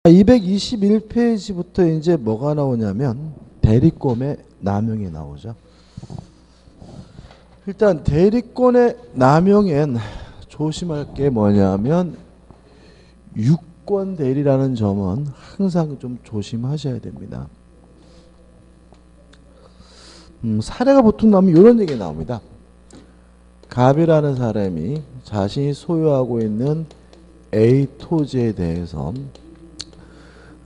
자, 221페이지부터 이제 뭐가 나오냐면 대리권의 남용이 나오죠. 일단 대리권의 남용엔 조심할 게 뭐냐면 유권 대리라는 점은 항상 좀 조심하셔야 됩니다. 사례가 보통 나오면 이런 얘기 나옵니다. 갑이라는 사람이 자신이 소유하고 있는 A 토지에 대해서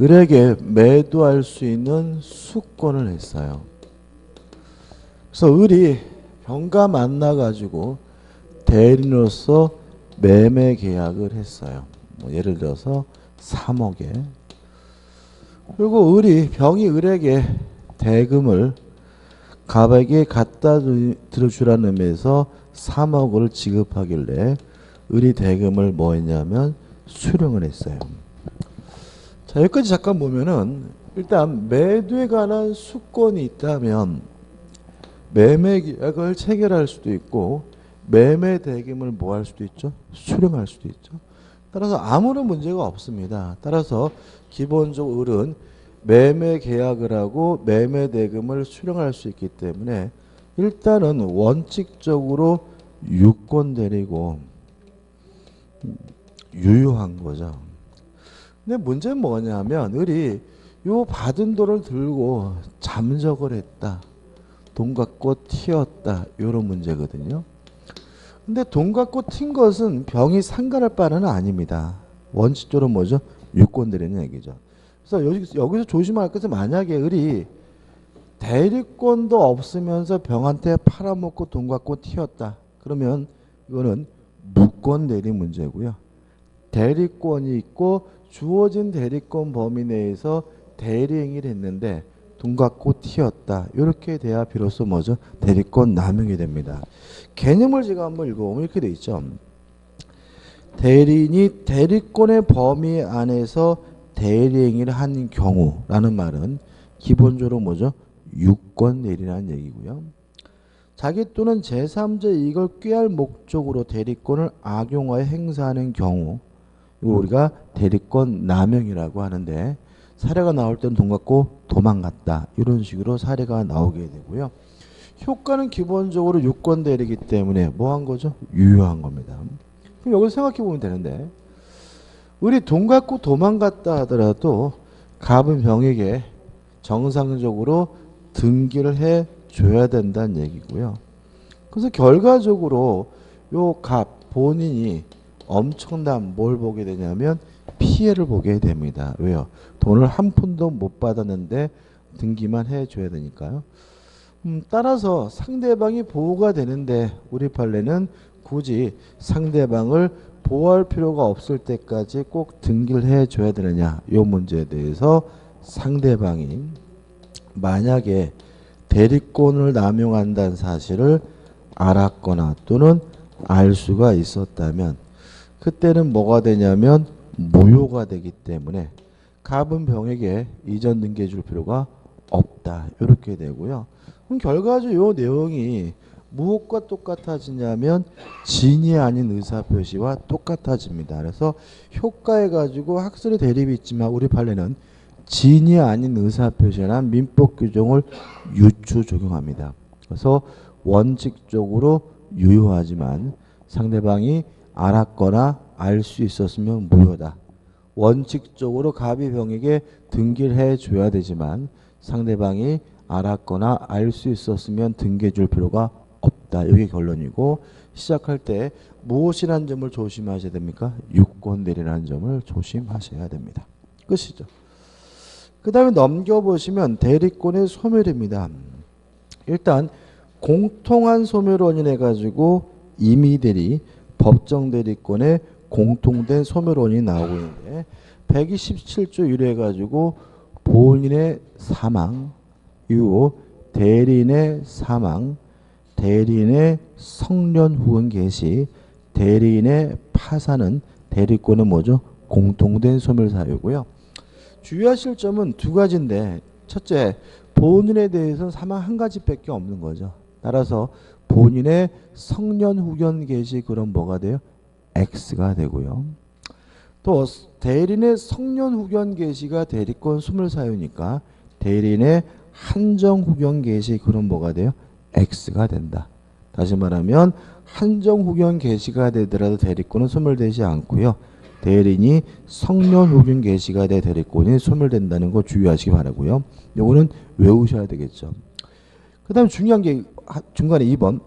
을에게 매도할 수 있는 수권을 했어요. 그래서 을이 병과 만나가지고 대리인으로서 매매 계약을 했어요. 뭐 예를 들어서 3억에. 그리고 병이 을에게 대금을 갑에게 갖다 들어주라는 의미에서 3억을 지급하길래 을이 대금을 뭐 했냐면 수령을 했어요. 자, 여기까지 잠깐 보면은 일단 매도에 관한 수권이 있다면 매매 계약을 체결할 수도 있고 매매 대금을 뭐 할 수도 있죠? 수령할 수도 있죠. 따라서 아무런 문제가 없습니다. 따라서 기본적으로 을은 매매 계약을 하고 매매 대금을 수령할 수 있기 때문에 일단은 원칙적으로 유권 대리고 유효한 거죠. 근데 문제는 뭐냐면 을이 요 받은 돈을 들고 잠적을 했다. 돈 갖고 튀었다. 요런 문제거든요. 근데 돈 갖고 튄 것은 병이 상관할 바는 아닙니다. 원칙적으로 뭐죠? 유권 대리는 얘기죠. 그래서 여기서 조심할 것은 만약에 을이 대리권도 없으면서 병한테 팔아먹고 돈 갖고 튀었다. 그러면 이거는 무권 대리 문제고요. 대리권이 있고 주어진 대리권 범위 내에서 대리행위를 했는데 돈 갖고 튀었다. 이렇게 돼야 비로소 뭐죠? 대리권 남용이 됩니다. 개념을 제가 한번 읽어보면 이렇게 돼 있죠. 대리인이 대리권의 범위 안에서 대리행위를 한 경우라는 말은 기본적으로 뭐죠? 유권 대리라는 얘기고요. 자기 또는 제3자 이익을 꾀할 목적으로 대리권을 악용하여 행사하는 경우 이걸 우리가 대리권 남용이라고 하는데 사례가 나올 때는 돈 갖고 도망갔다. 이런 식으로 사례가 나오게 되고요. 효과는 기본적으로 유권 대리이기 때문에 뭐 한 거죠? 유효한 겁니다. 그럼 여기서 생각해 보면 되는데 우리 돈 갖고 도망갔다 하더라도 갑은 병에게 정상적으로 등기를 해 줘야 된다는 얘기고요. 그래서 결과적으로 요 갑 본인이 엄청난 뭘 보게 되냐면 피해를 보게 됩니다. 왜요? 돈을 한 푼도 못 받았는데 등기만 해줘야 되니까요. 따라서 상대방이 보호가 되는데 우리 판례는 굳이 상대방을 보호할 필요가 없을 때까지 꼭 등기를 해줘야 되느냐 이 문제에 대해서 상대방이 만약에 대리권을 남용한다는 사실을 알았거나 또는 알 수가 있었다면 그때는 뭐가 되냐면 무효가 되기 때문에 갑은 병에게 이전 등기해 줄 필요가 없다. 이렇게 되고요. 그럼 결과적으로 이 내용이 무엇과 똑같아지냐면 진이 아닌 의사표시와 똑같아집니다. 그래서 효과해 가지고 학설의 대립이 있지만 우리 판례는 진이 아닌 의사표시란 민법 규정을 유추 적용합니다. 그래서 원칙적으로 유효하지만 상대방이 알았거나 알 수 있었으면 무효다. 원칙적으로 갑이 병에게 등기를 해줘야 되지만 상대방이 알았거나 알 수 있었으면 등기해 줄 필요가 없다. 이게 결론이고 시작할 때 무엇이라는 점을 조심하셔야 됩니까? 유권 대리라는 점을 조심하셔야 됩니다. 끝이죠. 그 다음에 넘겨보시면 대리권의 소멸입니다. 일단 공통한 소멸원인 해가지고 임의대리, 법정대리권의 공통된 소멸원이 나오고 있는데 127조 1회 해가지고 본인의 사망 이후 대리인의 사망, 대리인의 성년 후원 개시, 대리인의 파산은 대리권은 뭐죠? 공통된 소멸 사유고요. 주의하실 점은 두 가지인데 첫째, 본인에 대해서는 사망 한 가지밖에 없는 거죠. 따라서 본인의 성년 후견 개시 그럼 뭐가 돼요? X가 되고요. 또 대리인의 성년 후견 개시가 대리권 소멸 사유니까 대리인의 한정 후견 개시 그럼 뭐가 돼요? X가 된다. 다시 말하면 한정 후견 개시가 되더라도 대리권은 소멸되지 않고요. 대리인이 성년 후견 개시가 돼 대리권이 소멸된다는 거 주의하시기 바라고요. 요거는 외우셔야 되겠죠. 그 다음에 중요한 게 중간에 2번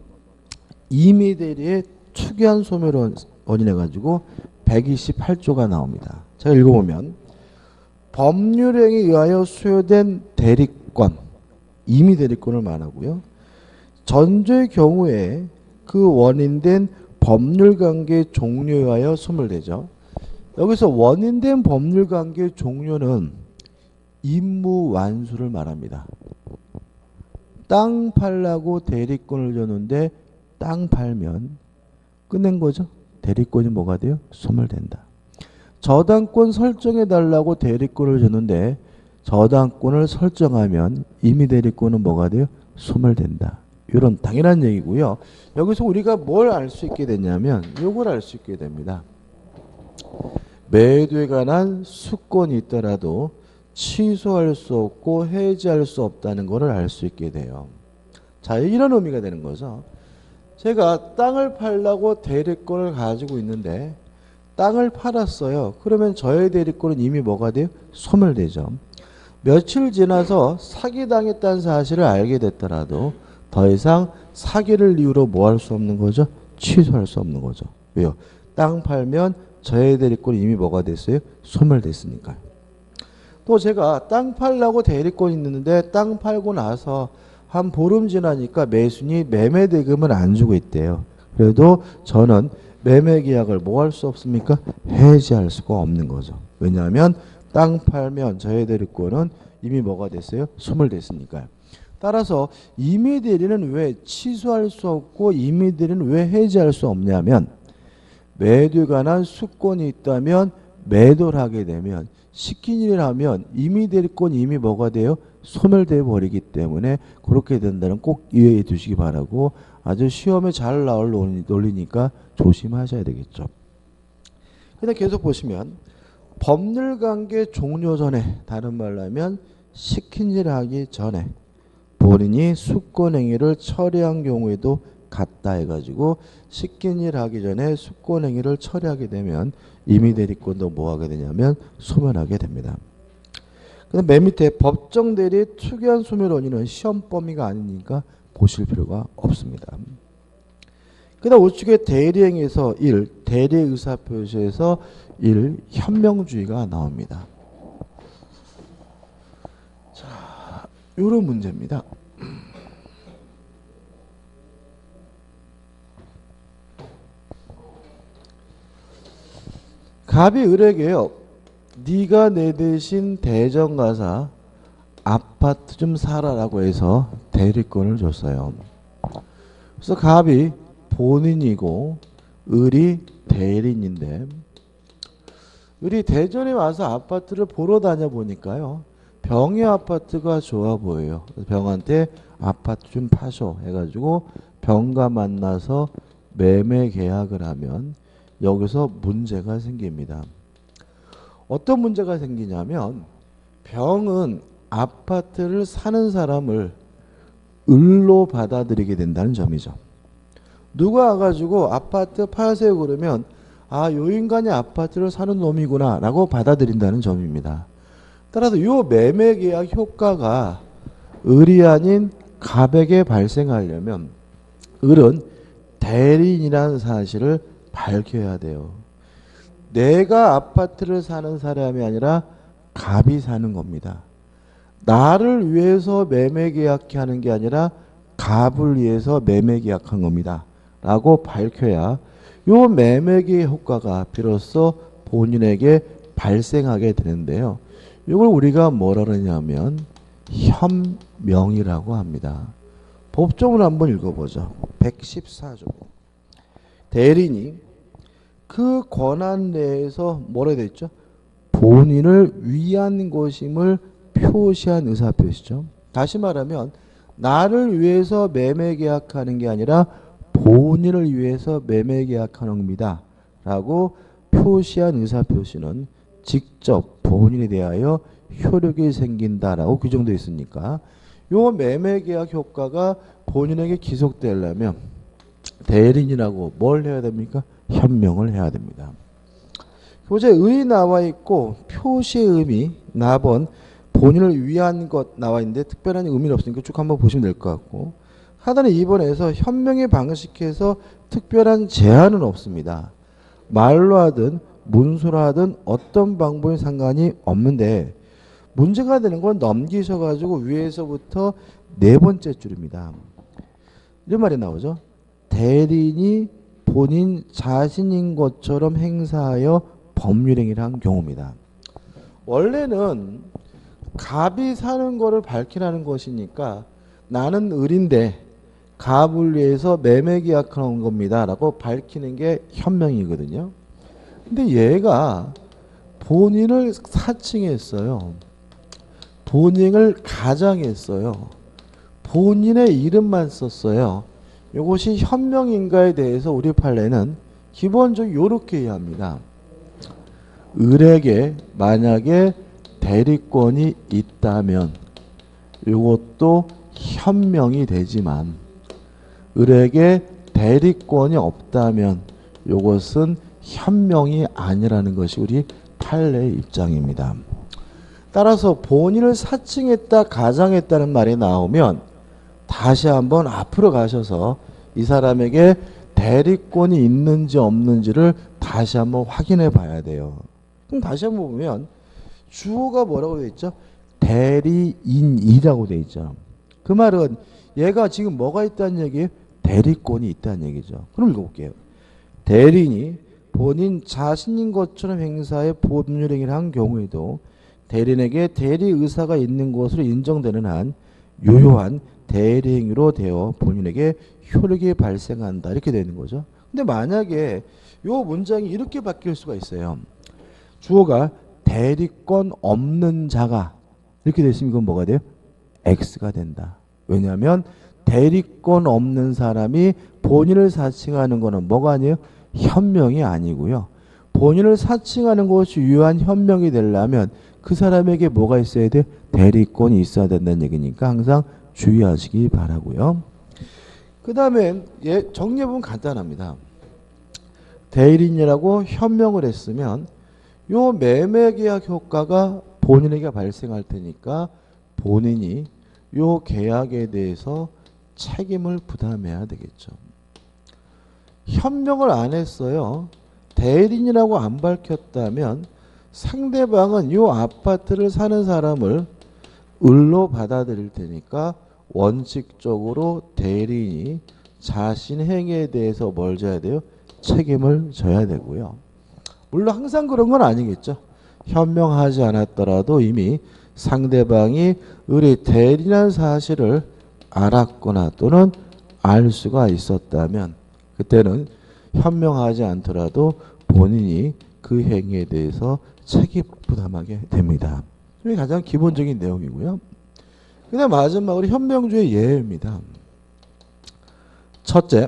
임의 대리의 투기한 소멸 원인해가지고 128조가 나옵니다. 제가 읽어보면 법률행위에 의하여 수여된 대리권, 임의 대리권을 말하고요. 전조의 경우에 그 원인된 법률관계 종료에 의하여 소멸되죠. 여기서 원인된 법률관계 종료는 임무 완수를 말합니다. 땅 팔라고 대리권을 줬는데 땅 팔면 끝낸 거죠. 대리권이 뭐가 돼요? 소멸된다. 저당권 설정해 달라고 대리권을 줬는데 저당권을 설정하면 임의 대리권은 뭐가 돼요? 소멸된다. 이런 당연한 얘기고요. 여기서 우리가 뭘 알 수 있게 됐냐면 이걸 알 수 있게 됩니다. 매도에 관한 수권이 있더라도 취소할 수 없고 해지할 수 없다는 것을 알 수 있게 돼요. 자, 이런 의미가 되는 거죠. 제가 땅을 팔려고 대리권을 가지고 있는데 땅을 팔았어요. 그러면 저의 대리권은 이미 뭐가 돼요? 소멸되죠. 며칠 지나서 사기당했다는 사실을 알게 됐더라도 더 이상 사기를 이유로 뭐 할 수 없는 거죠? 취소할 수 없는 거죠. 왜요? 땅 팔면 저의 대리권이 이미 뭐가 됐어요? 소멸됐으니까요. 또 제가 땅 팔려고 대리권이 있는데 땅 팔고 나서 한 보름 지나니까 매수인이 매매 대금을 안 주고 있대요. 그래도 저는 매매 계약을 뭐 할 수 없습니까? 해지할 수가 없는 거죠. 왜냐하면 땅 팔면 저의 대리권은 이미 뭐가 됐어요? 소멸됐으니까요. 따라서 임의 대리는 왜 취소할 수 없고 임의 대리는 왜 해지할 수 없냐면 매도에 관한 수권이 있다면 매도를 하게 되면 시킨 일을 하면 임의 대리권이 이미 뭐가 돼요? 소멸돼 버리기 때문에 그렇게 된다는 꼭 이해해 두시기 바라고 아주 시험에 잘 나올 논리니까 조심하셔야 되겠죠. 근데 계속 보시면 법률관계 종료 전에 다른 말로 하면 시킨 일을 하기 전에 본인이 수권행위를 처리한 경우에도 같다 해가지고 시킨 일 하기 전에 수권행위를 처리하게 되면 임의 대리권도 뭐 하게 되냐면 소멸하게 됩니다. 근데 맨 밑에 법정 대리의 특이한 소멸 원인은 시험 범위가 아니니까 보실 필요가 없습니다. 그 다음 우측에 대리행위에서 1, 대리 의사표시에서 1, 현명주의가 나옵니다. 자, 요런 문제입니다. 갑이 을에게요. 네가 내 대신 대전 가서 아파트 좀 사라라고 해서 대리권을 줬어요. 그래서 갑이 본인이고 을이 대리인인데 을이 대전에 와서 아파트를 보러 다녀 보니까요. 병의 아파트가 좋아 보여요. 병한테 아파트 좀 파쇼 해가지고 병과 만나서 매매 계약을 하면 여기서 문제가 생깁니다. 어떤 문제가 생기냐면 병은 아파트를 사는 사람을 을로 받아들이게 된다는 점이죠. 누가 와가지고 아파트 파세요 그러면 아, 요 인간이 아파트를 사는 놈이구나 라고 받아들인다는 점입니다. 따라서 요 매매 계약 효과가 을이 아닌 갑에게 발생하려면 을은 대리인이라는 사실을 밝혀야 돼요. 내가 아파트를 사는 사람이 아니라 갑이 사는 겁니다. 나를 위해서 매매 계약하는 게 아니라 갑을 위해서 매매 계약한 겁니다. 라고 밝혀야 요 매매 계약 효과가 비로소 본인에게 발생하게 되는데요. 이걸 우리가 뭐라 그러냐면 현명이라고 합니다. 법조문 한번 읽어보죠. 114조. 대리인이 그 권한 내에서 뭐라 됐죠? 본인을 위한 것임을 표시한 의사표시죠. 다시 말하면 나를 위해서 매매 계약하는 게 아니라 본인을 위해서 매매 계약하는 겁니다. 라고 표시한 의사표시는 직접 본인에 대하여 효력이 생긴다라고 규정되어 있으니까 요 매매계약 효과가 본인에게 기속되려면 대리인이라고 뭘 해야 됩니까? 현명을 해야 됩니다. 교재 의 나와 있고 표시의 의미 나번 본인을 위한 것 나와 있는데 특별한 의미는 없으니까 쭉 한번 보시면 될 것 같고 하단에 2번에서 현명의 방식에서 특별한 제한은 없습니다. 말로 하든 문서로 하든 어떤 방법이 상관이 없는데 문제가 되는 건 넘기셔가지고 위에서부터 네 번째 줄입니다. 이런 말이 나오죠. 대리인이 본인 자신인 것처럼 행사하여 법률행위를 한 경우입니다. 원래는 갑이 사는 거를 밝히라는 것이니까 나는 을인데 갑을 위해서 매매 계약하는 겁니다 라고 밝히는 게 현명이거든요. 근데 얘가 본인을 사칭했어요. 본인을 가장했어요. 본인의 이름만 썼어요. 이것이 현명인가에 대해서 우리 판례는 기본적으로 이렇게 이해합니다. 을에게 만약에 대리권이 있다면 이것도 현명이 되지만 을에게 대리권이 없다면 이것은 현명이 아니라는 것이 우리 판례의 입장입니다. 따라서 본인을 사칭했다 가장했다는 말이 나오면 다시 한번 앞으로 가셔서 이 사람에게 대리권이 있는지 없는지를 다시 한번 확인해 봐야 돼요. 그럼 다시 한번 보면 주어가 뭐라고 되어 있죠? 대리인이라고 되어 있죠. 그 말은 얘가 지금 뭐가 있다는 얘기예요? 대리권이 있다는 얘기죠. 그럼 읽어볼게요. 대리인이 본인 자신인 것처럼 행사에 법률행위를 한 경우에도 대리인에게 대리 의사가 있는 것으로 인정되는 한 유효한 대리행위로 되어 본인에게 효력이 발생한다. 이렇게 되는 거죠. 근데 만약에 요 문장이 이렇게 바뀔 수가 있어요. 주어가 대리권 없는 자가 이렇게 됐으면 이건 뭐가 돼요? X가 된다. 왜냐하면 대리권 없는 사람이 본인을 사칭하는 거는 뭐가 아니에요? 현명이 아니고요. 본인을 사칭하는 것이 유효한 현명이 되려면 그 사람에게 뭐가 있어야 돼? 대리권이 있어야 된다는 얘기니까 항상 주의하시기 바라고요. 그 다음에 정리해보면 간단합니다. 대리인이라고 현명을 했으면 요 매매계약 효과가 본인에게 발생할 테니까 본인이 요 계약에 대해서 책임을 부담해야 되겠죠. 현명을 안 했어요. 대리인이라고 안 밝혔다면 상대방은 요 아파트를 사는 사람을 을로 받아들일 테니까 원칙적으로 대리인이 자신 행위에 대해서 뭘 져야 돼요? 책임을 져야 되고요. 물론 항상 그런 건 아니겠죠. 현명하지 않았더라도 이미 상대방이 을이 대리인이라는 사실을 알았거나 또는 알 수가 있었다면 그때는 현명하지 않더라도 본인이 그 행위에 대해서 책임 부담하게 됩니다. 이게 가장 기본적인 내용이고요. 그 다음 마지막으로 현명주의 예입니다. 첫째,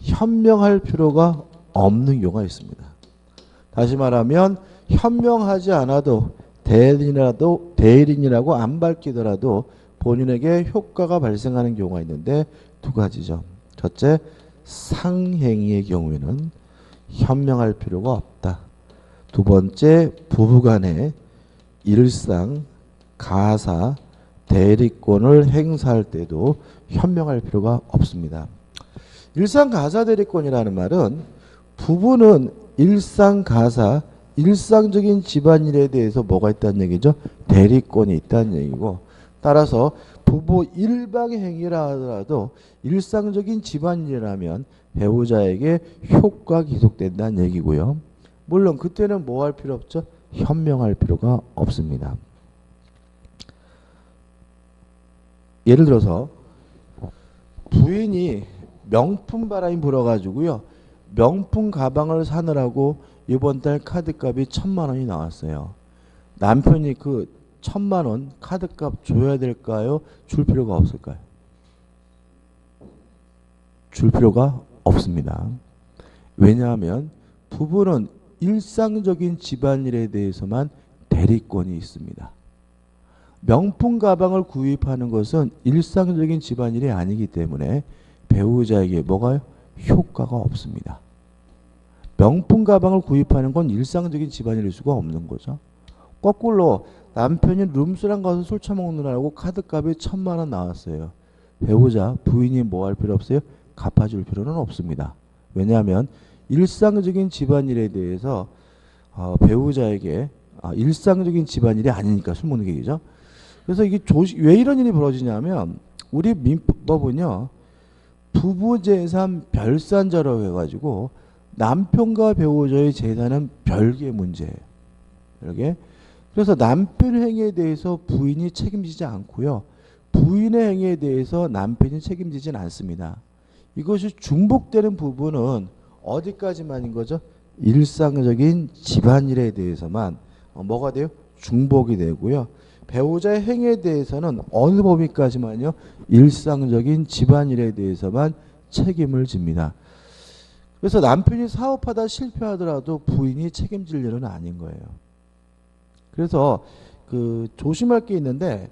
현명할 필요가 없는 경우가 있습니다. 다시 말하면 현명하지 않아도 대리인이라고 안 밝히더라도 본인에게 효과가 발생하는 경우가 있는데 두 가지죠. 첫째, 상행위의 경우에는 현명할 필요가 없다. 두 번째, 부부간에 일상, 가사, 대리권을 행사할 때도 현명할 필요가 없습니다. 일상, 가사, 대리권이라는 말은 부부는 일상, 가사, 일상적인 집안일에 대해서 뭐가 있다는 얘기죠? 대리권이 있다는 얘기고 따라서 부부 일방의 행위라 하더라도 일상적인 집안일이라면 배우자에게 효과가 기속된다는 얘기고요. 물론 그때는 뭐 할 필요 없죠? 현명할 필요가 없습니다. 예를 들어서 부인이 명품 바람이 불어가지고요. 명품 가방을 사느라고 이번 달 카드값이 1,000만 원이 나왔어요. 남편이 그 1,000만 원 카드값 줘야 될까요? 줄 필요가 없을까요? 줄 필요가 없습니다. 왜냐하면 부부는 일상적인 집안일에 대해서만 대리권이 있습니다. 명품 가방을 구입하는 것은 일상적인 집안일이 아니기 때문에 배우자에게 뭐가요? 효과가 없습니다. 명품 가방을 구입하는 건 일상적인 집안일일 수가 없는 거죠. 거꾸로 남편이 룸스랑 가서 술 처먹느라고 카드값이 1,000만 원 나왔어요. 배우자, 부인이 뭐 할 필요 없어요? 갚아줄 필요는 없습니다. 왜냐하면 일상적인 집안일에 대해서 배우자에게 일상적인 집안일이 아니니까 술 먹는 게 얘기죠. 그래서 이게 왜 이런 일이 벌어지냐면 우리 민법은요. 부부재산 별산자라고 해가지고 남편과 배우자의 재산은 별개의 문제예요. 별개. 그래서 남편 행위에 대해서 부인이 책임지지 않고요. 부인의 행위에 대해서 남편이 책임지진 않습니다. 이것이 중복되는 부분은 어디까지만인 거죠? 일상적인 집안일에 대해서만 뭐가 돼요? 중복이 되고요. 배우자의 행위에 대해서는 어느 범위까지만요? 일상적인 집안일에 대해서만 책임을 집니다. 그래서 남편이 사업하다 실패하더라도 부인이 책임질 일은 아닌 거예요. 그래서 조심할 게 있는데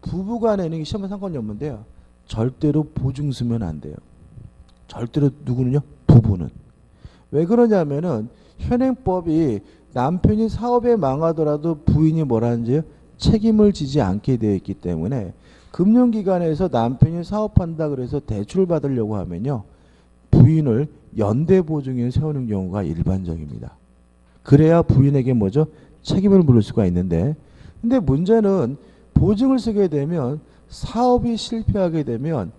부부간에는 시험에 상관이 없는데요. 절대로 보증 쓰면 안 돼요. 절대로 누구는요? 부부는. 왜 그러냐면은 현행법이 남편이 사업에 망하더라도 부인이 뭐라는지요? 책임을 지지 않게 되어 있기 때문에 금융기관에서 남편이 사업한다 그래서 대출 받으려고 하면요. 부인을 연대보증에 세우는 경우가 일반적입니다. 그래야 부인에게 뭐죠? 책임을 물을 수가 있는데 근데 문제는 보증을 쓰게 되면 사업이 실패하게 되면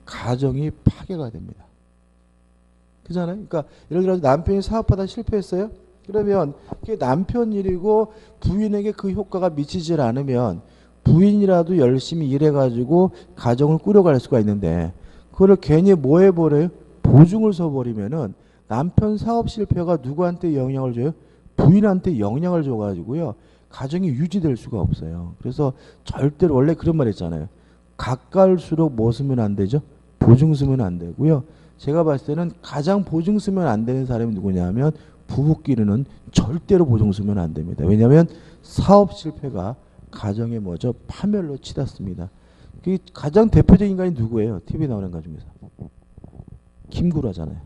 가정이 파괴가 됩니다. 그잖아요. 그러니까 예를 들어서 남편이 사업하다 실패했어요. 그러면 그게 남편 일이고 부인에게 그 효과가 미치질 않으면 부인이라도 열심히 일해가지고 가정을 꾸려갈 수가 있는데 그거를 괜히 뭐 해버려요? 보증을 서버리면은 남편 사업 실패가 누구한테 영향을 줘요? 부인한테 영향을 줘가지고요. 가정이 유지될 수가 없어요. 그래서 절대로 원래 그런 말 있잖아요. 가까울수록 뭐 쓰면 안 되죠? 보증 쓰면 안 되고요. 제가 봤을 때는 가장 보증 쓰면 안 되는 사람이 누구냐 하면 부부끼리는 절대로 보증 쓰면 안 됩니다. 왜냐하면 사업 실패가 가정의 뭐죠? 파멸로 치닫습니다. 그 가장 대표적인 인간이 누구예요? TV 나오는 것 중에서. 김구라잖아요.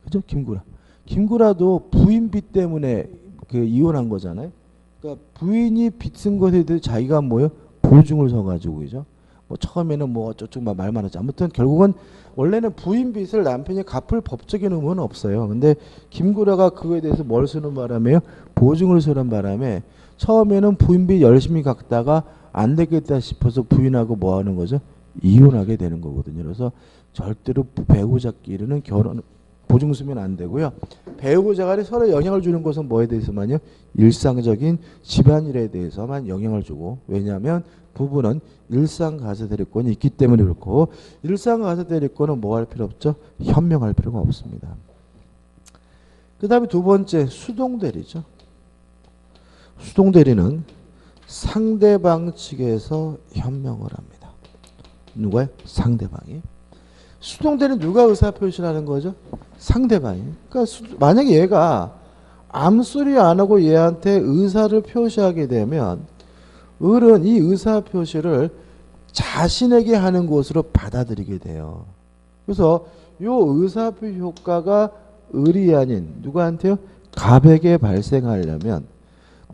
그죠? 김구라. 김구라도 부인 빚 때문에 이혼한 거잖아요. 그러니까 부인이 빚 쓴 것에 대해 자기가 뭐요? 보증을 서가지고 그죠? 뭐 처음에는 뭐 어쩌고 말 많았죠. 아무튼 결국은 원래는 부인 빚을 남편이 갚을 법적인 의무는 없어요. 근데 김구라가 그거에 대해서 뭘 쓰는 바람에요? 보증을 쓰는 바람에 처음에는 부인 빚 열심히 갚다가 안 되겠다 싶어서 부인하고 뭐 하는 거죠? 이혼하게 되는 거거든요. 그래서 절대로 배우자끼리는 보증 쓰면 안 되고요. 배우자가 서로 영향을 주는 것은 뭐에 대해서만요? 일상적인 집안일에 대해서만 영향을 주고 왜냐하면 부부는 일상가사대리권이 있기 때문에 그렇고 일상가사대리권은 뭐 할 필요 없죠? 현명할 필요가 없습니다. 그 다음에 두 번째 수동대리죠. 수동대리는 상대방 측에서 현명을 합니다. 누가요? 상대방이. 수동대리는 누가 의사표시를 하는 거죠? 상대방이. 그러니까 만약에 얘가 암소리 안 하고 얘한테 의사를 표시하게 되면 을은 이 의사표시를 자신에게 하는 것으로 받아들이게 돼요. 그래서 이 의사표시 효과가 을이 아닌 누구한테요? 갑에게 발생하려면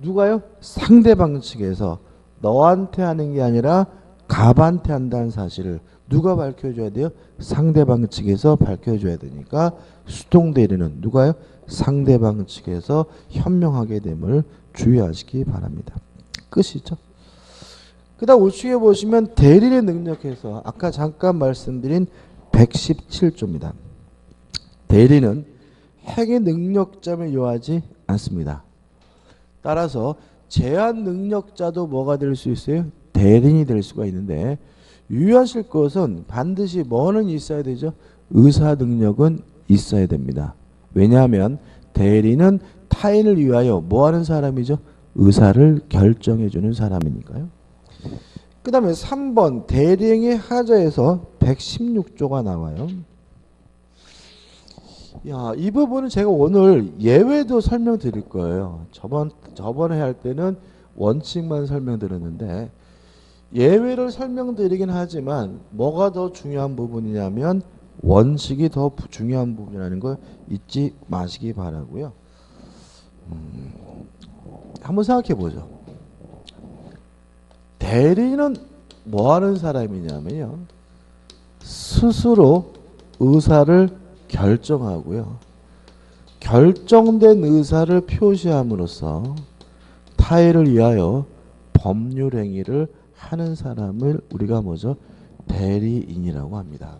누가요? 상대방 측에서 너한테 하는 게 아니라 갑한테 한다는 사실을 누가 밝혀줘야 돼요? 상대방 측에서 밝혀줘야 되니까 수동대리는 누가요? 상대방 측에서 현명하게 됨을 주의하시기 바랍니다. 끝이죠. 그 다음 우측에 보시면 대리를 능력해서 아까 잠깐 말씀드린 117조입니다. 대리는 행위 능력자를 요하지 않습니다. 따라서 제한 능력자도 뭐가 될 수 있어요? 대리인이 될 수가 있는데 유의하실 것은 반드시 뭐는 있어야 되죠? 의사 능력은 있어야 됩니다. 왜냐하면 대리는 타인을 위하여 뭐 하는 사람이죠? 의사를 결정해 주는 사람이니까요. 그 다음에 3번 대리행위 하자에서 116조가 나와요. 야, 이 부분은 제가 오늘 예외도 설명드릴 거예요. 저번에 할 때는 원칙만 설명드렸는데 예외를 설명드리긴 하지만 뭐가 더 중요한 부분이냐면 원칙이 더 중요한 부분이라는 거 잊지 마시기 바라고요. 한번 생각해 보죠. 대리인은 뭐 하는 사람이냐면요. 스스로 의사를 결정하고요. 결정된 의사를 표시함으로써 타의를 위하여 법률 행위를 하는 사람을 우리가 뭐죠? 대리인이라고 합니다.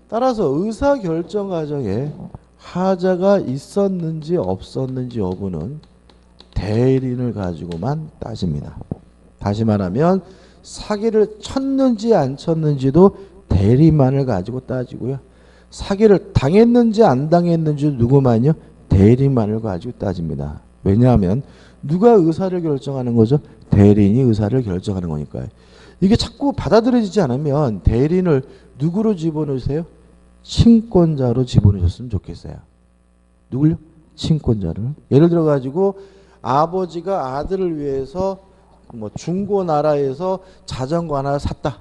따라서 의사결정 과정에 하자가 있었는지 없었는지 여부는 대리인을 가지고만 따집니다. 다시 말하면 사기를 쳤는지 안 쳤는지도 대리만을 가지고 따지고요. 사기를 당했는지 안 당했는지 누구만요? 대리만을 가지고 따집니다. 왜냐하면 누가 의사를 결정하는 거죠? 대리인이 의사를 결정하는 거니까요. 이게 자꾸 받아들여지지 않으면 대리인을 누구로 집어넣으세요? 친권자로 집어넣으셨으면 좋겠어요. 누굴요? 친권자를. 예를 들어 가지고 아버지가 아들을 위해서 뭐 중고나라에서 자전거 하나 샀다.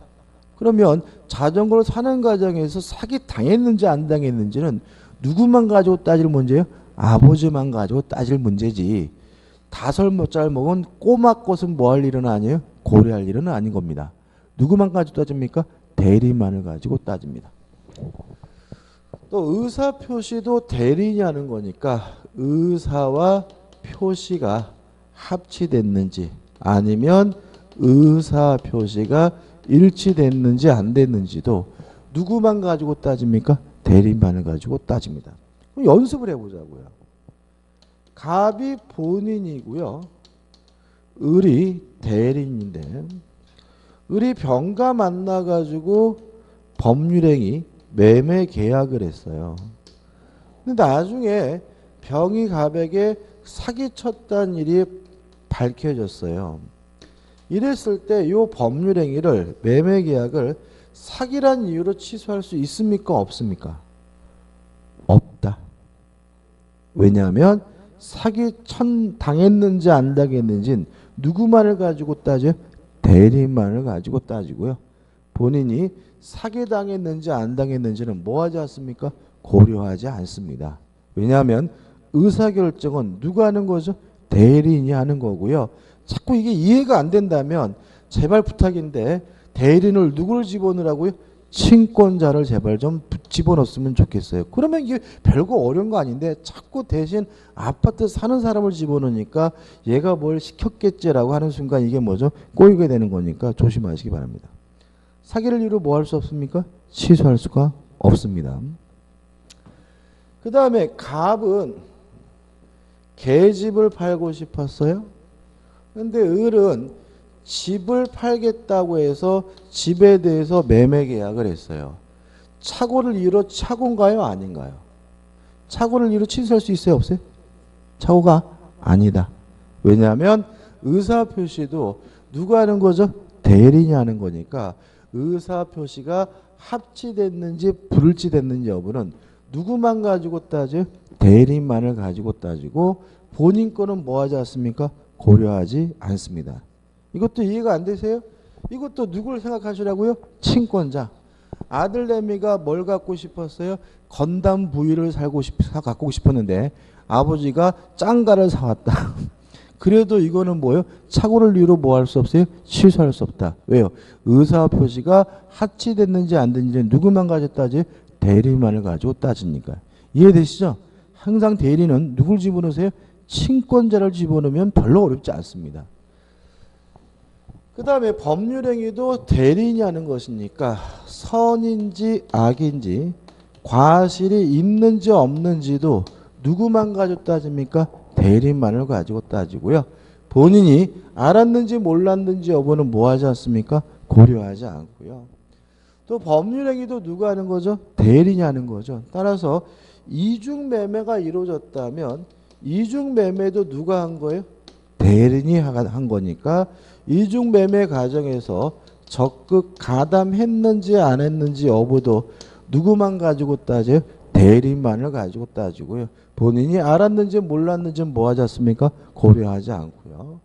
그러면 자전거를 사는 과정에서 사기 당했는지 안 당했는지는 누구만 가지고 따질 문제예요? 아버지만 가지고 따질 문제지. 5살 먹은 꼬마 것은 뭐 할 일은 아니에요? 고려할 일은 아닌 겁니다. 누구만 가지고 따집니까? 대리만을 가지고 따집니다. 또 의사 표시도 대리인이 하는 거니까 의사와 표시가 합치됐는지 아니면 의사 표시가 일치됐는지 안 됐는지도 누구만 가지고 따집니까? 대리인만을 가지고 따집니다. 그럼 연습을 해보자고요. 갑이 본인이고요. 을이 대리인인데 을이 병가 만나가지고 법률행위 매매 계약을 했어요. 근데 나중에 병이 갑에게 사기쳤다는 일이 밝혀졌어요. 이랬을 때 이 법률행위를 매매 계약을 사기란 이유로 취소할 수 있습니까? 없습니까? 없다. 왜냐하면 사기 당했는지 안 당했는지는 누구만을 가지고 따져요? 대리인만을 가지고 따지고요. 본인이 사기 당했는지 안 당했는지는 뭐 하지 않습니까? 고려하지 않습니다. 왜냐하면 의사결정은 누가 하는 거죠? 대리인이 하는 거고요. 자꾸 이게 이해가 안 된다면 제발 부탁인데 대리인을 누구를 집어넣으라고요? 친권자를 제발 좀 집어넣었으면 좋겠어요. 그러면 이게 별거 어려운 거 아닌데 자꾸 대신 아파트 사는 사람을 집어넣으니까 얘가 뭘 시켰겠지라고 하는 순간 이게 뭐죠? 꼬이게 되는 거니까 조심하시기 바랍니다. 사기를 이유로 뭐 할 수 없습니까? 취소할 수가 없습니다. 그 다음에 갑은 계집을 팔고 싶었어요. 근데 을은 집을 팔겠다고 해서 집에 대해서 매매 계약을 했어요. 착오를 이유로 착오인가요? 아닌가요? 착오를 이유로 취소할 수 있어요? 없어요? 착오가 아니다. 왜냐하면 의사표시도 누가 하는 거죠? 대리인이 하는 거니까 의사표시가 합치됐는지 불일치됐는지 여부는 누구만 가지고 따져요? 대리인만을 가지고 따지고 본인 거는 뭐 하지 않습니까? 고려하지 않습니다. 이것도 이해가 안 되세요? 이것도 누구를 생각하시라고요? 친권자. 아들내미가 뭘 갖고 싶었어요? 건담 부위를 갖고 싶었는데 아버지가 짱가를 사왔다. 그래도 이거는 뭐예요? 착오를 이유로 뭐 할 수 없어요? 취소할 수 없다. 왜요? 의사표시가 합치됐는지 안 됐는지 누구만 가지고 따져요? 대리만을 가지고 따지니까. 이해되시죠? 항상 대리는 누굴 집어넣으세요? 친권자를 집어넣으면 별로 어렵지 않습니다. 그 다음에 법률행위도 대리인이 하는 것이니까 선인지 악인지 과실이 있는지 없는지도 누구만 가지고 따집니까? 대리인만을 가지고 따지고요. 본인이 알았는지 몰랐는지 여부는 뭐 하지 않습니까? 고려하지 않고요. 또 법률행위도 누가 하는 거죠? 대리인이 하는 거죠. 따라서 이중매매가 이루어졌다면 이중매매도 누가 한 거예요? 대리인이 한 거니까 이중매매 과정에서 적극 가담했는지 안 했는지 여부도 누구만 가지고 따져요? 대리인만을 가지고 따지고요. 본인이 알았는지 몰랐는지 뭐 하지 않습니까? 고려하지 않고요.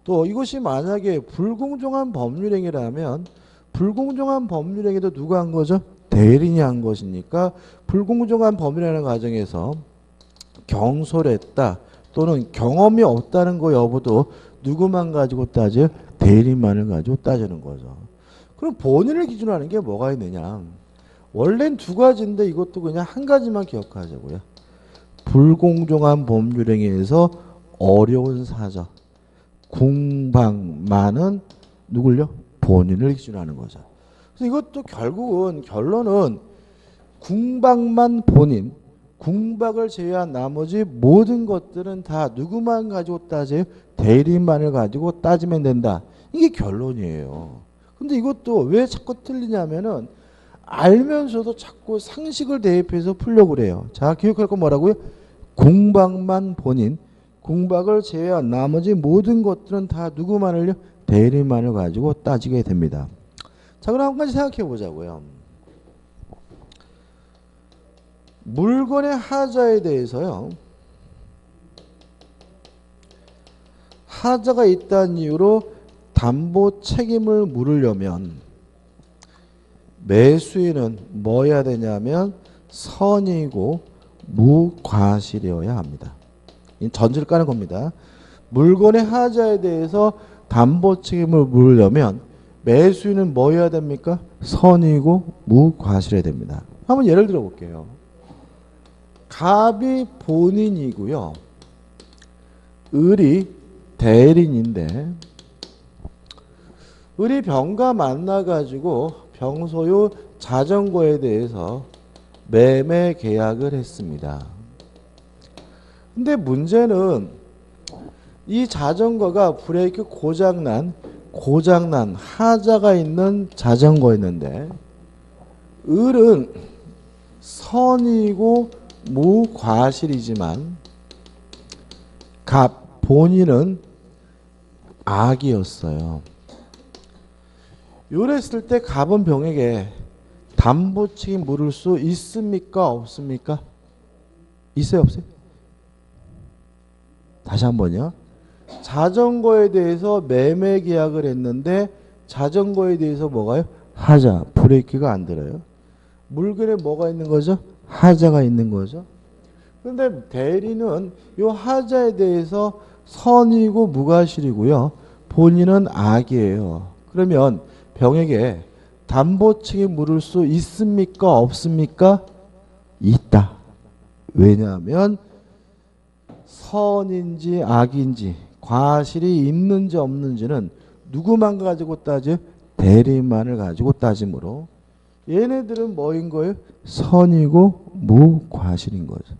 또 이것이 만약에 불공정한 법률행위라면 불공정한 법률행위도 누가 한 거죠? 대리인이 한 것이니까 불공정한 법률행위 과정에서 경솔했다 또는 경험이 없다는 거 여부도 누구만 가지고 따져요? 대리인만을 가지고 따지는 거죠. 그럼 본인을 기준으로 하는 게 뭐가 있느냐? 원래는 두 가지인데 이것도 그냥 한 가지만 기억하자고요. 불공정한 법률행위에서 어려운 사정, 궁방만은 누굴요? 본인을 기준으로 하는 거죠. 그래서 이것도 결국은 결론은 궁방만 본인, 궁박을 제외한 나머지 모든 것들은 다 누구만 가지고 따져요? 대리인만을 가지고 따지면 된다. 이게 결론이에요. 근데 이것도 왜 자꾸 틀리냐면은 알면서도 자꾸 상식을 대입해서 풀려고 그래요. 자, 기억할 건 뭐라고요? 궁박만 본인, 궁박을 제외한 나머지 모든 것들은 다 누구만을요? 대리인만을 가지고 따지게 됩니다. 자, 그럼 한 가지 생각해 보자고요. 물건의 하자에 대해서요. 하자가 있다는 이유로 담보 책임을 물으려면 매수인은 뭐 해야 되냐면 선이고 무과실이어야 합니다. 전제를 까는 겁니다. 물건의 하자에 대해서 담보 책임을 물으려면 매수인은 뭐 해야 됩니까? 선이고 무과실해야 됩니다. 한번 예를 들어 볼게요. 갑이 본인이고요. 을이 대리인인데 을이 병과 만나가지고 병소유 자전거에 대해서 매매 계약을 했습니다. 근데 문제는 이 자전거가 브레이크 고장난 하자가 있는 자전거였는데 을은 선이고 무과실이지만 갑 본인은 악이었어요. 요랬을 때 갑은 병에게 담보 책임 물을 수 있습니까? 없습니까? 있어요? 없어요? 다시 한번요. 자전거에 대해서 매매 계약을 했는데 자전거에 대해서 뭐가요? 하자, 브레이크가 안 들어요. 물건에 뭐가 있는 거죠? 하자가 있는 거죠. 그런데 대리는 이 하자에 대해서 선이고 무과실이고요. 본인은 악이에요. 그러면 병에게 담보 책임 물을 수 있습니까? 없습니까? 있다. 왜냐하면 선인지 악인지 과실이 있는지 없는지는 누구만 가지고 따져? 대리인만을 가지고 따지므로 얘네들은 뭐인 거예요? 선이고 무과실인 거죠.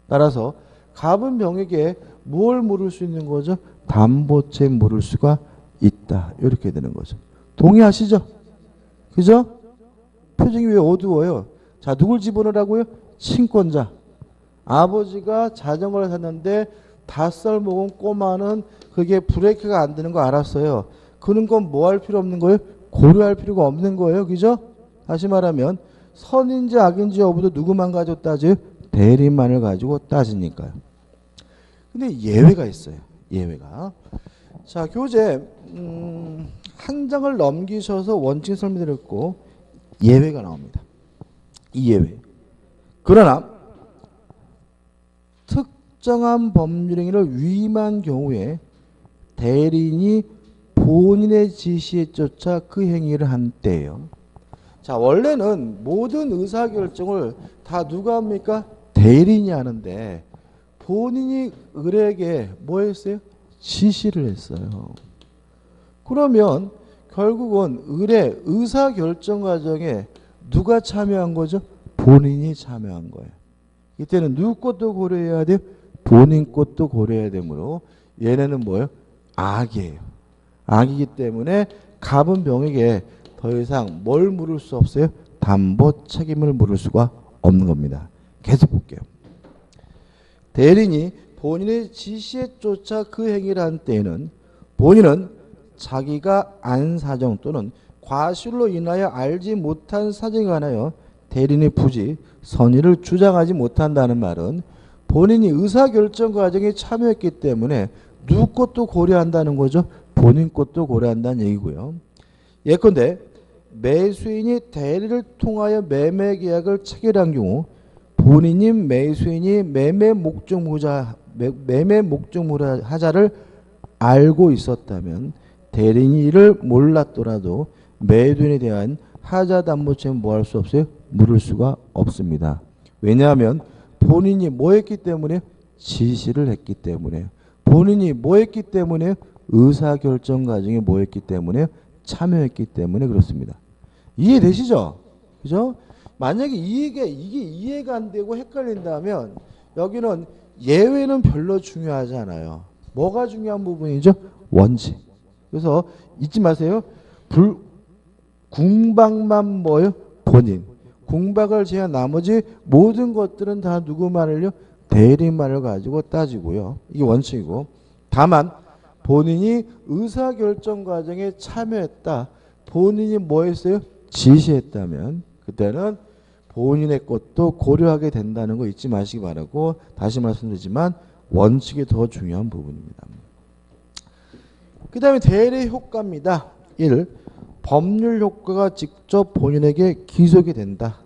따라서 갑은 병에게 뭘 물을 수 있는 거죠? 담보 책임 물을 수가 있다. 이렇게 되는 거죠. 동의하시죠? 그죠? 표정이 왜 어두워요? 자, 누굴 집어넣으라고요? 친권자. 아버지가 자전거를 샀는데 5살 먹은 꼬마는 그게 브레이크가 안 되는 거 알았어요. 그런 건 뭐 할 필요 없는 거예요? 고려할 필요가 없는 거예요. 그죠? 다시 말하면 선인지 악인지 여부도 누구만 가지고 따져요? 대리인만을 가지고 따지니까요. 근데 예외가 있어요. 예외가. 자, 교재 한 장을 넘기셔서 원칙 설명드렸고 예외가 나옵니다. 이 예외. 그러나 특정한 법률행위를 위임한 경우에 대리인이 본인의 지시에 쫓아 그 행위를 한 때예요. 자, 원래는 모든 의사결정을 다 누가 합니까? 대리인이 하는데 본인이 을에게 뭐 했어요? 지시를 했어요. 그러면 결국은 을의 의사결정 과정에 누가 참여한 거죠? 본인이 참여한 거예요. 이때는 누구 것도 고려해야 돼요? 본인 것도 고려해야 되므로 얘네는 뭐예요? 악이에요. 악이기 때문에 갑은 병에게 더 이상 뭘 물을 수 없어요? 담보 책임을 물을 수가 없는 겁니다. 계속 볼게요. 대리인이 본인의 지시에 쫓아 그 행위를 한 때에는 본인은 자기가 안 사정 또는 과실로 인하여 알지 못한 사정에 관하여 대리인의 부지, 선의를 주장하지 못한다는 말은 본인이 의사결정 과정에 참여했기 때문에 누구 것도 고려한다는 거죠. 본인 것도 고려한다는 얘기고요. 예컨대 매수인이 대리를 통하여 매매 계약을 체결한 경우 본인인 매수인이 매매 목적물 하자를 알고 있었다면 대리인이 이를 몰랐더라도 매도인에 대한 하자 담보채무 뭐 할 수 없어요? 물을 수가 없습니다. 왜냐하면 본인이 뭐 했기 때문에? 지시를 했기 때문에. 본인이 뭐 했기 때문에? 의사결정 과정에 뭐 했기 때문에? 참여했기 때문에 그렇습니다. 이해되시죠? 그죠? 만약에 이게 이해가 안 되고 헷갈린다면 여기는 예외는 별로 중요하지 않아요. 뭐가 중요한 부분이죠? 원칙. 그래서 잊지 마세요. 궁박만 뭐요? 본인. 궁박을 제한 나머지 모든 것들은 다 누구 말을요? 대리인 말을 가지고 따지고요. 이게 원칙이고. 다만 본인이 의사결정 과정에 참여했다. 본인이 뭐 했어요? 지시했다면 그때는 본인의 것도 고려하게 된다는 거 잊지 마시기 바라고 다시 말씀드리지만 원칙이 더 중요한 부분입니다. 그 다음에 대리 효과입니다. 1. 법률 효과가 직접 본인에게 기속이 된다.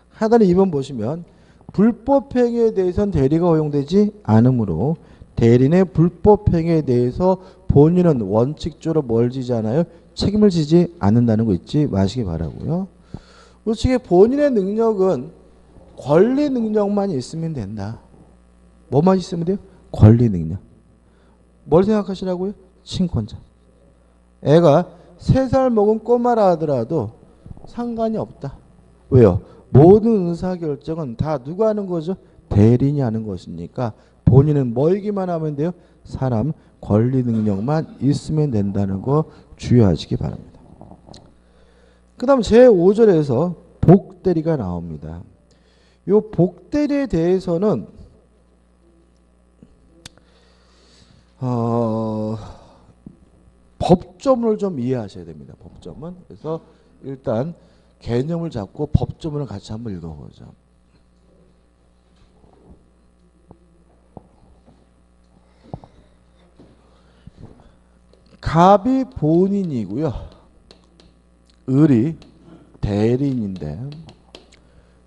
하단에 2번 보시면 불법 행위에 대해서는 대리가 허용되지 않으므로 대리인의 불법 행위에 대해서 본인은 원칙적으로 뭘 지지 않아요? 책임을 지지 않는다는 거 잊지 마시기 바라고요. 솔직히 본인의 능력은 권리 능력만 있으면 된다. 뭐만 있으면 돼요? 권리 능력. 뭘 생각하시라고요? 친권자. 애가 3살 먹은 꼬마라 하더라도 상관이 없다. 왜요? 모든 의사결정은 다 누가 하는 거죠? 대리인이 하는 것이니까 본인은 뭐이기만 하면 돼요? 사람 권리 능력만 있으면 된다는 거 주의하시기 바랍니다. 그 다음 제5절에서 복대리가 나옵니다. 이 복대리에 대해서는 법조문을 좀 이해하셔야 됩니다. 법조문. 그래서 일단 개념을 잡고 법조문을 같이 한번 읽어보죠. 갑이 본인이고요. 을이 대리인인데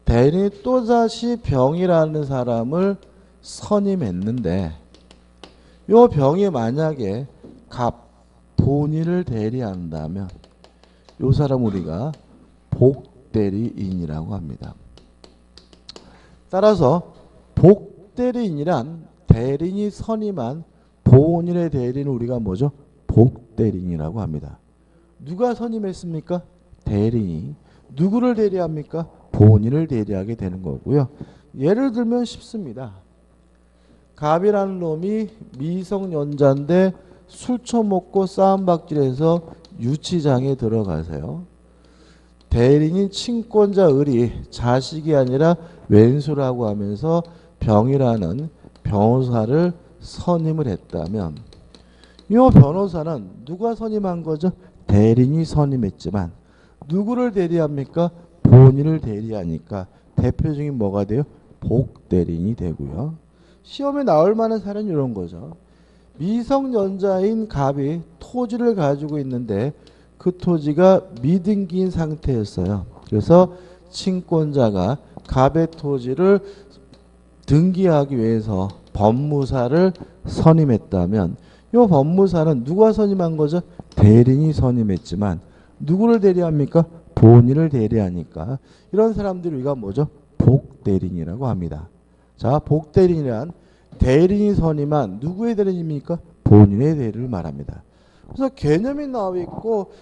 대리인이 또다시 병이라는 사람을 선임했는데 이 병이 만약에 갑 본인을 대리한다면 이 사람 우리가 복대리인이라고 합니다. 따라서 복대리인이란 대리인이 선임한 본인의 대리인을 우리가 뭐죠? 복대리인이라고 합니다. 누가 선임했습니까? 대리인이. 누구를 대리합니까? 본인을 대리하게 되는 거고요. 예를 들면 쉽습니다. 갑이라는 놈이 미성년자인데 술 처먹고 싸움박질해서 유치장에 들어가세요. 대리인인 친권자 을이 자식이 아니라 왼수라고 하면서 병이라는 변호사를 선임을 했다면 이 변호사는 누가 선임한 거죠? 대리인이 선임했지만 누구를 대리합니까? 본인을 대리하니까 대표적인 뭐가 돼요? 복대리인이 되고요. 시험에 나올 만한 사례는 이런 거죠. 미성년자인 갑이 토지를 가지고 있는데 그 토지가 미등기인 상태였어요. 그래서 친권자가 갑의 토지를 등기하기 위해서 법무사를 선임했다면 이 법무사는 누가 선임한 거죠? 대리인이 선임했지만 누구를 대리합니까? 본인을 대리하니까 이런 사람들을 우리가 뭐죠? 복대리인이라고 합니다. 자, 복대리인이란 대리인이 선임한 누구의 대리인입니까? 본인의 대리를 말합니다. 그래서 개념이 나와 있고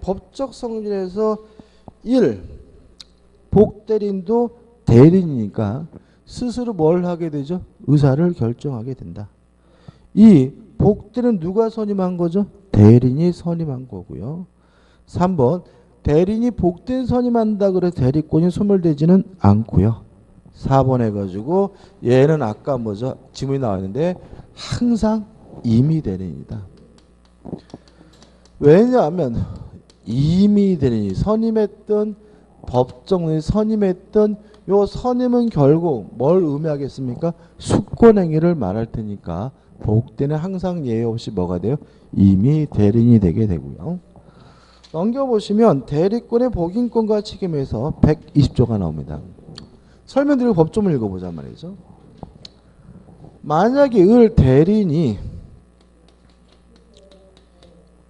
법적 성질에서 1. 복대리인도 대리인이니까 스스로 뭘 하게 되죠? 의사를 결정하게 된다. 2. 복대리는 누가 선임한 거죠? 대리인이 선임한 거고요. 3번 대리인이 복대인 선임한다 그래 대리권이 소멸되지는 않고요. 4번 해가지고 얘는 아까 뭐죠? 지문이 나와 있는데 항상 임의 대리인이다. 왜냐하면 임의 대리인이 선임했던 법정을 선임했던 요 선임은 결국 뭘 의미하겠습니까? 수권행위를 말할 테니까 복대는 항상 예외 없이 뭐가 돼요? 임의 대리인이 되게 되고요. 넘겨보시면 대리권의 복인권과 책임에서 120조가 나옵니다. 설명드리고 법조문 읽어보자 말이죠. 만약에 을 대리인이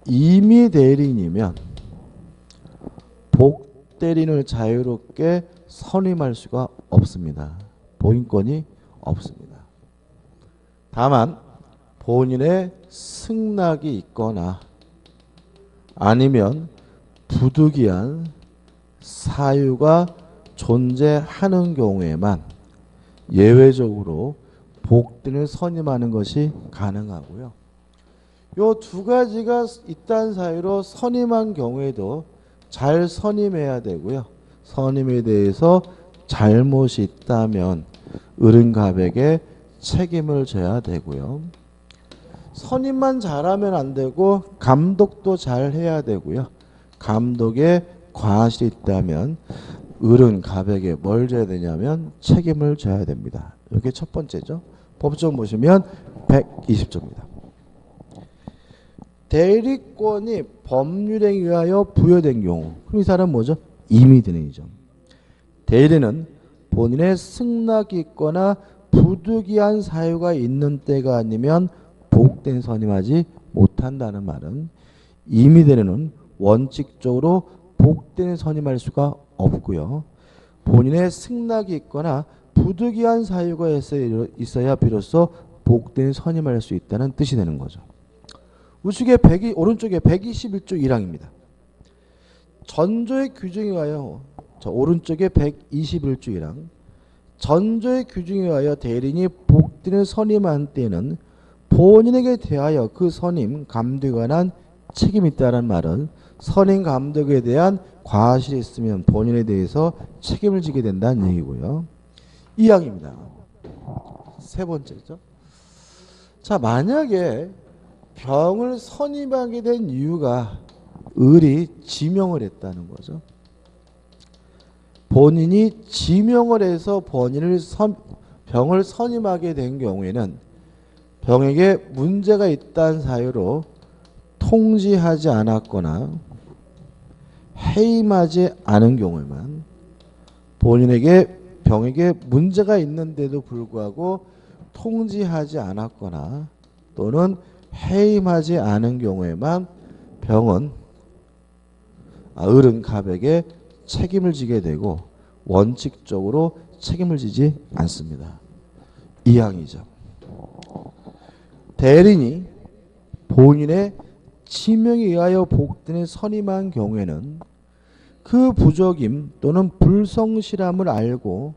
임의 대리인이면 복대리인을 자유롭게 선임할 수가 없습니다. 복인권이 없습니다. 다만 본인의 승낙이 있거나 아니면 부득이한 사유가 존재하는 경우에만 예외적으로 복대리인을 선임하는 것이 가능하고요. 요 두 가지가 있다는 사유로 선임한 경우에도 잘 선임해야 되고요. 선임에 대해서 잘못이 있다면 을은갑에게 책임을 져야 되고요. 선임만 잘하면 안 되고 감독도 잘 해야 되고요. 감독에 과실이 있다면 을은갑에게 뭘 져야 되냐면 책임을 져야 됩니다. 이게 첫 번째죠. 법조문 보시면 120조입니다. 대리권이 법률에 의하여 부여된 경우, 그럼 이 사람은 뭐죠? 임의대리인이죠. 대리는 본인의 승낙이 있거나 부득이한 사유가 있는 때가 아니면 복된 선임하지 못한다는 말은 임의대리는 원칙적으로 복된 선임할 수가 없고요. 본인의 승낙이 있거나 부득이한 사유가 있어야 비로소 복된 선임할 수 있다는 뜻이 되는 거죠. 우측에 오른쪽에 121조 1항입니다. 전조의 규정에 의하여 오른쪽에 121조 1항 전조의 규정에 의하여 대리인이 복대리인을 선임한 때는 본인에게 대하여 그 선임 감독에 관한 책임이 있다는 말은 선임 감독에 대한 과실이 있으면 본인에 대해서 책임을 지게 된다는 얘기고요. 2항입니다. 세 번째죠. 자, 만약에 병을 선임하게 된 이유가 을이 지명을 했다는 거죠. 본인이 지명을 해서 병을 선임하게 된 경우에는 병에게 문제가 있다는 사유로 통지하지 않았거나 해임하지 않은 경우에만 병에게 문제가 있는데도 불구하고 통지하지 않았거나 또는 해임하지 않은 경우에만 병은 을은갑에게 책임을 지게 되고 원칙적으로 책임을 지지 않습니다. 2항이죠. 대리인이 본인의 지명에 의하여 복대리인을 선임한 경우에는 그 부적임 또는 불성실함을 알고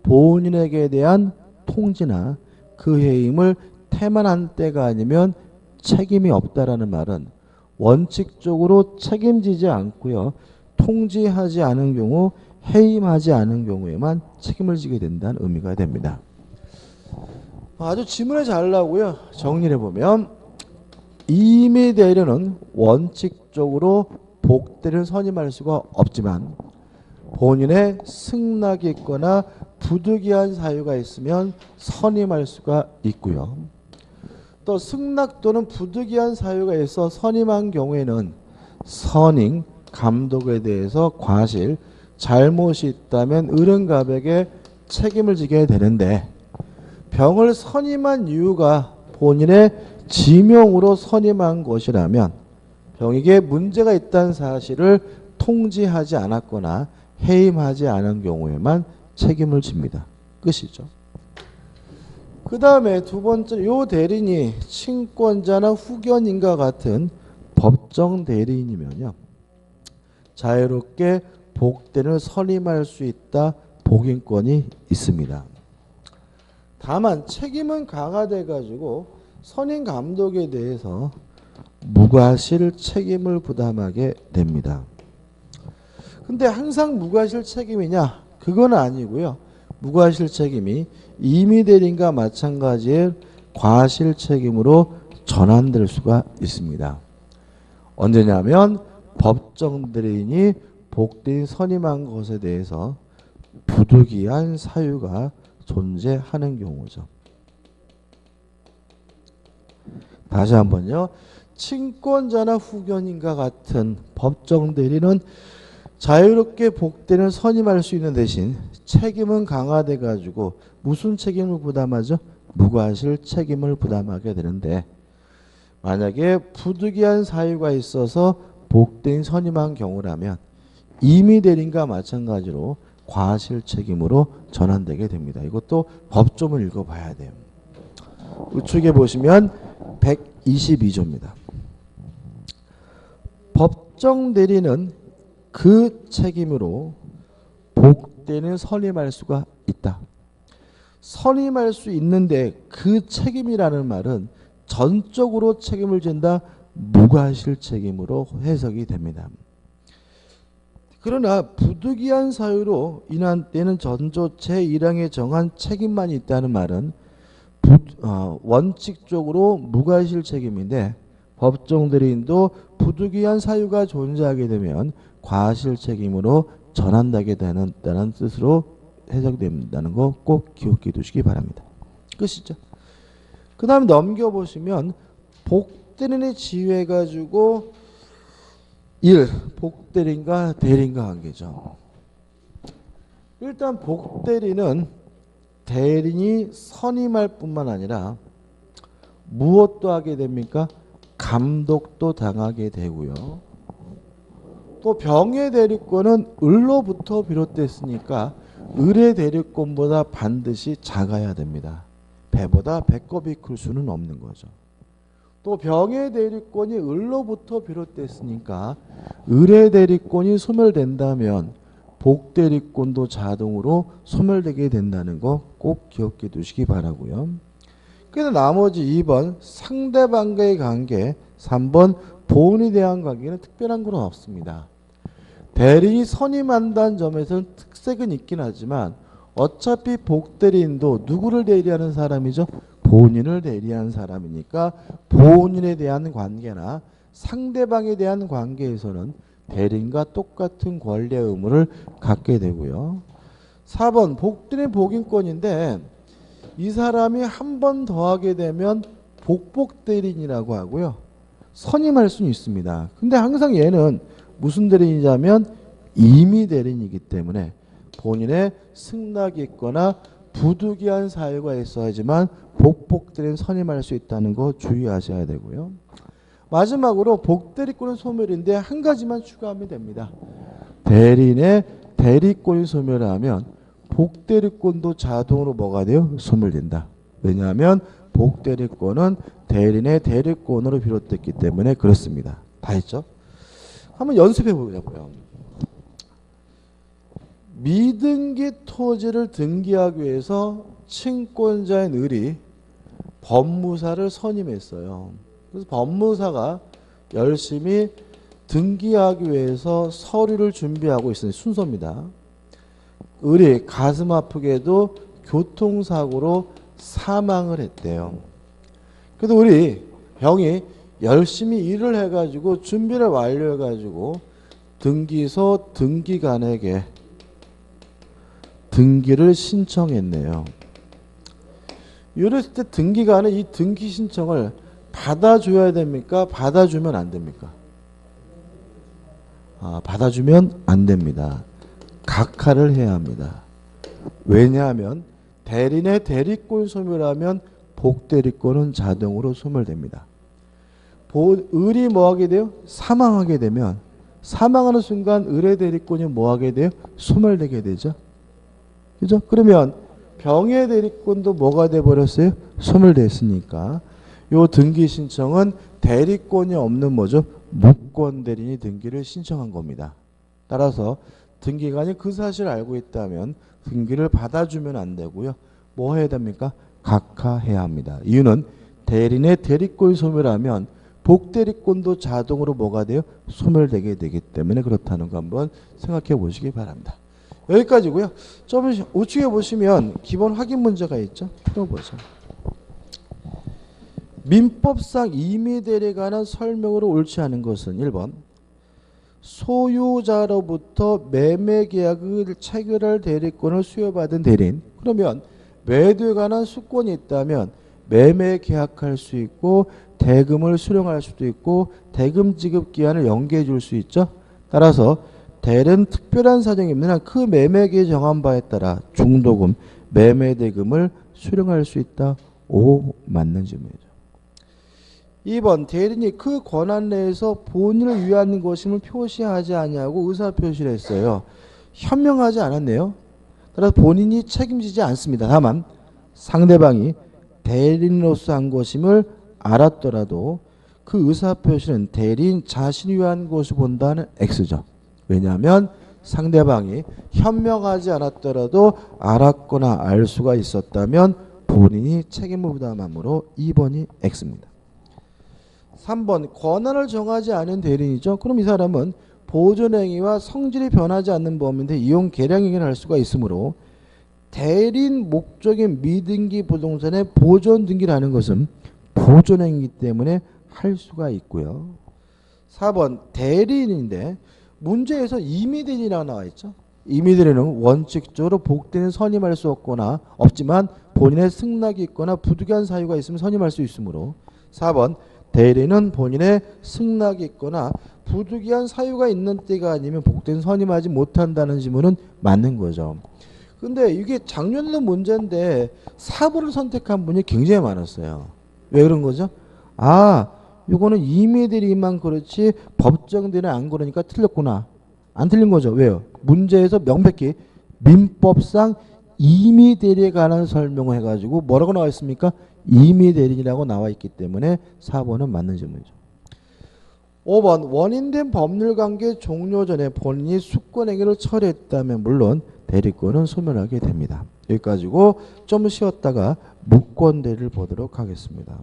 본인에게 대한 통지나 그 해임을 태만한 때가 아니면 책임이 없다라는 말은 원칙적으로 책임지지 않고요. 통지하지 않은 경우, 해임하지 않은 경우에만 책임을 지게 된다는 의미가 됩니다. 아주 지문에 잘 나오고요. 정리를 해보면 임의대리는 원칙적으로 복대리인을 선임할 수가 없지만 본인의 승낙이 있거나 부득이한 사유가 있으면 선임할 수가 있고요. 또 승낙 또는 부득이한 사유가 있어 선임한 경우에는 선임 감독에 대해서 과실, 잘못이 있다면 을은갑에게 책임을 지게 되는데 병을 선임한 이유가 본인의 지명으로 선임한 것이라면 병에게 문제가 있다는 사실을 통지하지 않았거나 해임하지 않은 경우에만 책임을 집니다. 끝이죠. 그 다음에 두 번째, 요 대리인이 친권자나 후견인과 같은 법정 대리인이면요, 자유롭게 복대리인을 선임할 수 있다, 복인권이 있습니다. 다만 책임은 강화돼 가지고 선임 감독에 대해서 무과실 책임을 부담하게 됩니다. 근데 항상 무과실 책임이냐? 그건 아니고요. 무과실 책임이 임의대리인과 마찬가지의 과실 책임으로 전환될 수가 있습니다. 언제냐면 법정 대리인이 복대인 선임한 것에 대해서 부득이한 사유가 존재하는 경우죠. 다시 한번요. 친권자나 후견인과 같은 법정 대리는 자유롭게 복대를 선임할 수 있는 대신 책임은 강화돼 가지고 무슨 책임을 부담하죠? 무과실 책임을 부담하게 되는데, 만약에 부득이한 사유가 있어서 복대인 선임한 경우라면 임의 대리인과 마찬가지로 과실 책임으로 전환되게 됩니다. 이것도 법조문 읽어봐야 돼요. 우측에 보시면 122조입니다. 법정 대리는 그 책임으로 복대는 선임할 수가 있다. 선임할 수 있는데 그 책임이라는 말은 전적으로 책임을 진다, 무과실 책임으로 해석이 됩니다. 그러나 부득이한 사유로 인한 때는 전조 제1항에 정한 책임만 있다는 말은 원칙적으로 무과실 책임인데, 법정 대리인도 부득이한 사유가 존재하게 되면 과실 책임으로 전환되게 되는 뜻으로 해석된다는 거 꼭 기억해 두시기 바랍니다. 끝이죠. 그 다음 넘겨보시면 복대리인의 지휘해 가지고 1. 복대리인과 대리인과 관계죠. 일단 복대리는 대리인이 선임할 뿐만 아니라 무엇도 하게 됩니까? 감독도 당하게 되고요. 또 병의 대리권은 을로부터 비롯됐으니까 을의 대리권보다 반드시 작아야 됩니다. 배보다 배꼽이 클 수는 없는 거죠. 또 병의 대리권이 을로부터 비롯됐으니까 을의 대리권이 소멸된다면 복대리권도 자동으로 소멸되게 된다는 거 꼭 기억해 두시기 바라고요. 그래서 나머지 2번 상대방과의 관계, 3번 보훈에 대한 관계는 특별한 건 없습니다. 대리인이 선임한다는 점에서는 특색은 있긴 하지만 어차피 복대리인도 누구를 대리하는 사람이죠? 본인을 대리하는 사람이니까 본인에 대한 관계나 상대방에 대한 관계에서는 대리인과 똑같은 권리의 의무를 갖게 되고요. 4번 복대리인 복인권인데 이 사람이 한 번 더 하게 되면 복복대리인이라고 하고요. 선임할 수는 있습니다. 근데 항상 얘는 무슨 대리인이냐면 임의 대리인이기 때문에 본인의 승낙이 있거나 부득이한 사유가 있어야지만 복복대리인 선임할 수 있다는 거 주의하셔야 되고요. 마지막으로 복대리권은 소멸인데 한 가지만 추가하면 됩니다. 대리인의 대리권이 소멸하면 복대리권도 자동으로 뭐가 돼요? 소멸된다. 왜냐하면 복대리권은 대리인의 대리권으로 비롯됐기 때문에 그렇습니다. 다 했죠? 한번 연습해 보자고요. 미등기 토지를 등기하기 위해서 친권자인 을이 법무사를 선임했어요. 그래서 법무사가 열심히 등기하기 위해서 서류를 준비하고 있으니 순서입니다. 을이 가슴 아프게도 교통사고로 사망을 했대요. 그래도 우리 병이 열심히 일을 해가지고 준비를 완료해가지고 등기소 등기관에게 등기를 신청했네요. 이랬을 때 등기관은 이 등기 신청을 받아줘야 됩니까? 받아주면 안 됩니까? 받아주면 안 됩니다. 각하를 해야 합니다. 왜냐하면 대리인의 대리권 소멸하면 복대리권은 자동으로 소멸됩니다. 을이 뭐하게 돼요? 사망하게 되면 사망하는 순간 을의 대리권이 뭐하게 돼요? 소멸되게 되죠. 그죠? 그러면 병의 대리권도 뭐가 돼버렸어요? 소멸됐으니까 요 등기 신청은 대리권이 없는 뭐죠? 무권 대리인이 등기를 신청한 겁니다. 따라서 등기관이 그 사실을 알고 있다면 등기를 받아주면 안 되고요. 뭐 해야 됩니까? 각하해야 합니다. 이유는 대리인의 대리권이 소멸하면 복대리권도 자동으로 뭐가 돼요? 소멸되게 되기 때문에 그렇다는 거 한번 생각해 보시기 바랍니다. 여기까지고요. 좀 우측에 보시면 기본 확인 문제가 있죠. 또 보죠. 민법상 임의 대리에 관한 설명으로 옳지 않은 것은 1번 소유자로부터 매매 계약을 체결할 대리권을 수여받은 대리인. 그러면 매도에 관한 수권이 있다면 매매 계약할 수 있고 대금을 수령할 수도 있고 대금 지급 기한을 연기해 줄 수 있죠. 따라서 대리는 특별한 사정이 없는 한 그 매매계에 정한 바에 따라 중도금, 매매 대금을 수령할 수 있다. 오, 맞는 질문이죠. 2번 대리인이 그 권한 내에서 본인을 위한 것임을 표시하지 아니하고 의사표시를 했어요. 현명하지 않았네요. 따라서 본인이 책임지지 않습니다. 다만 상대방이 대리인으로서 한 것임을 알았더라도 그 의사표시는 대리인 자신이 위한 것을 본다는 X죠. 왜냐하면 상대방이 현명하지 않았더라도 알았거나 알 수가 있었다면 본인이 책임을 부담함으로 2번이 X입니다. 3번 권한을 정하지 않은 대리인이죠. 그럼 이 사람은 보존행위와 성질이 변하지 않는 범위인데 이용 계량행위를 할 수가 있으므로 대리인 목적인 미등기 부동산의 보존 등기를 하는 것은 보존행위이기 때문에 할 수가 있고요. 4번 대리인인데 문제에서 임의대리라고 나와 있죠. 임의대리는 원칙적으로 복대는 선임할 수 없거나 없지만 본인의 승낙이 있거나 부득이한 사유가 있으면 선임할 수 있으므로 4번 대리는 본인의 승낙이 있거나 부득이한 사유가 있는 때가 아니면 복대는 선임하지 못한다는 지문은 맞는 거죠. 근데 이게 작년도 문제인데 4번을 선택한 분이 굉장히 많았어요. 왜 그런 거죠? 아, 이거는 임의대리만 그렇지 법정대리는 안 그러니까 틀렸구나. 안 틀린 거죠. 왜요? 문제에서 명백히 민법상 임의대리에 관한 설명을 해가지고 뭐라고 나와 있습니까? 임의대리라고 나와 있기 때문에 4번은 맞는 질문이죠. 5번 원인된 법률관계 종료 전에 본인이 수권행위를 처리했다면 물론 대리권은 소멸하게 됩니다. 여기까지고 좀 쉬었다가 무권대리를 보도록 하겠습니다.